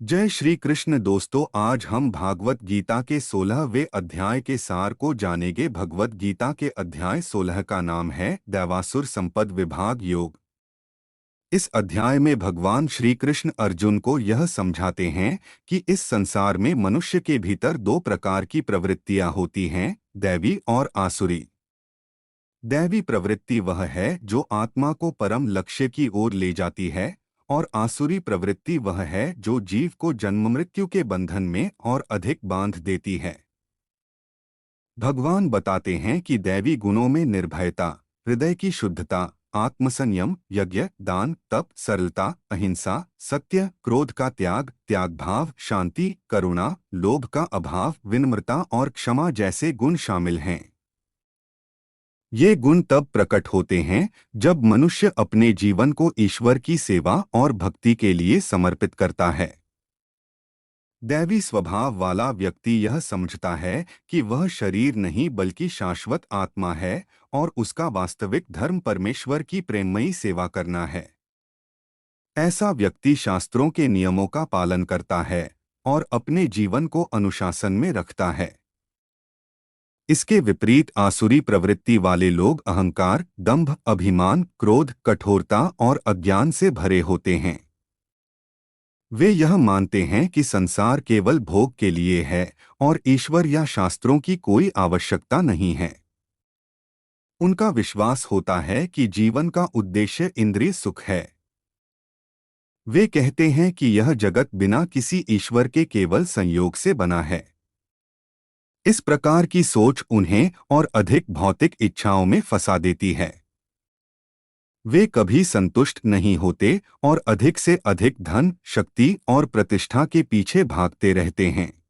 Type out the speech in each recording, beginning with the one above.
जय श्री कृष्ण दोस्तों, आज हम भागवत गीता के 16वें अध्याय के सार को जानेंगे। भगवत गीता के अध्याय 16 का नाम है दैवासुर संपद विभाग योग। इस अध्याय में भगवान श्री कृष्ण अर्जुन को यह समझाते हैं कि इस संसार में मनुष्य के भीतर दो प्रकार की प्रवृत्तियां होती हैं, दैवी और आसुरी। दैवी प्रवृत्ति वह है जो आत्मा को परम लक्ष्य की ओर ले जाती है, और आसुरी प्रवृत्ति वह है जो जीव को जन्म मृत्यु के बंधन में और अधिक बांध देती है। भगवान बताते हैं कि दैवी गुणों में निर्भयता, हृदय की शुद्धता, आत्मसंयम, यज्ञ, दान, तप, सरलता, अहिंसा, सत्य, क्रोध का त्याग, त्याग भाव, शांति, करुणा, लोभ का अभाव, विनम्रता और क्षमा जैसे गुण शामिल हैं। ये गुण तब प्रकट होते हैं जब मनुष्य अपने जीवन को ईश्वर की सेवा और भक्ति के लिए समर्पित करता है। दैवी स्वभाव वाला व्यक्ति यह समझता है कि वह शरीर नहीं बल्कि शाश्वत आत्मा है और उसका वास्तविक धर्म परमेश्वर की प्रेममयी सेवा करना है। ऐसा व्यक्ति शास्त्रों के नियमों का पालन करता है और अपने जीवन को अनुशासन में रखता है। इसके विपरीत आसुरी प्रवृत्ति वाले लोग अहंकार, दंभ, अभिमान, क्रोध, कठोरता और अज्ञान से भरे होते हैं। वे यह मानते हैं कि संसार केवल भोग के लिए है और ईश्वर या शास्त्रों की कोई आवश्यकता नहीं है। उनका विश्वास होता है कि जीवन का उद्देश्य इंद्रिय सुख है। वे कहते हैं कि यह जगत बिना किसी ईश्वर के केवल संयोग से बना है। इस प्रकार की सोच उन्हें और अधिक भौतिक इच्छाओं में फंसा देती है। वे कभी संतुष्ट नहीं होते और अधिक से अधिक धन, शक्ति और प्रतिष्ठा के पीछे भागते रहते हैं।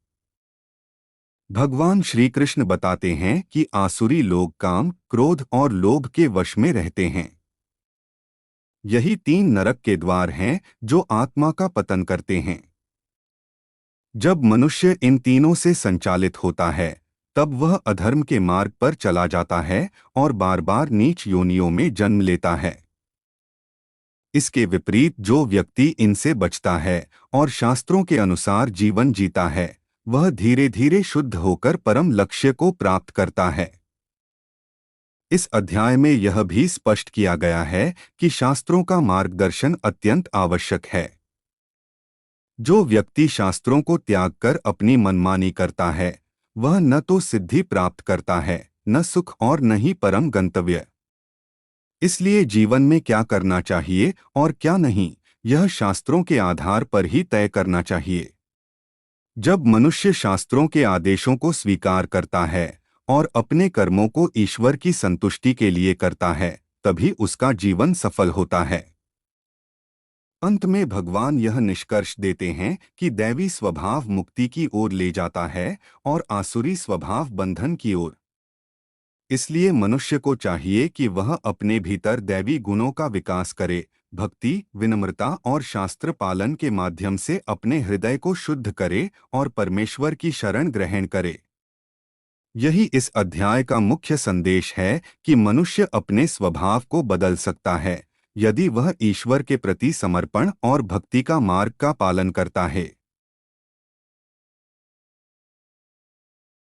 भगवान श्री कृष्ण बताते हैं कि आसुरी लोग काम, क्रोध और लोभ के वश में रहते हैं। यही तीन नरक के द्वार हैं जो आत्मा का पतन करते हैं। जब मनुष्य इन तीनों से संचालित होता है, तब वह अधर्म के मार्ग पर चला जाता है और बार बार नीच योनियों में जन्म लेता है। इसके विपरीत जो व्यक्ति इनसे बचता है और शास्त्रों के अनुसार जीवन जीता है, वह धीरे धीरे शुद्ध होकर परम लक्ष्य को प्राप्त करता है। इस अध्याय में यह भी स्पष्ट किया गया है कि शास्त्रों का मार्गदर्शन अत्यंत आवश्यक है। जो व्यक्ति शास्त्रों को त्याग कर अपनी मनमानी करता है, वह न तो सिद्धि प्राप्त करता है, न सुख और न ही परम गंतव्य। इसलिए जीवन में क्या करना चाहिए और क्या नहीं, यह शास्त्रों के आधार पर ही तय करना चाहिए। जब मनुष्य शास्त्रों के आदेशों को स्वीकार करता है और अपने कर्मों को ईश्वर की संतुष्टि के लिए करता है, तभी उसका जीवन सफल होता है। अंत में भगवान यह निष्कर्ष देते हैं कि दैवी स्वभाव मुक्ति की ओर ले जाता है और आसुरी स्वभाव बंधन की ओर। इसलिए मनुष्य को चाहिए कि वह अपने भीतर दैवी गुणों का विकास करे, भक्ति, विनम्रता और शास्त्र पालन के माध्यम से अपने हृदय को शुद्ध करे और परमेश्वर की शरण ग्रहण करे। यही इस अध्याय का मुख्य संदेश है कि मनुष्य अपने स्वभाव को बदल सकता है, यदि वह ईश्वर के प्रति समर्पण और भक्ति का मार्ग का पालन करता है।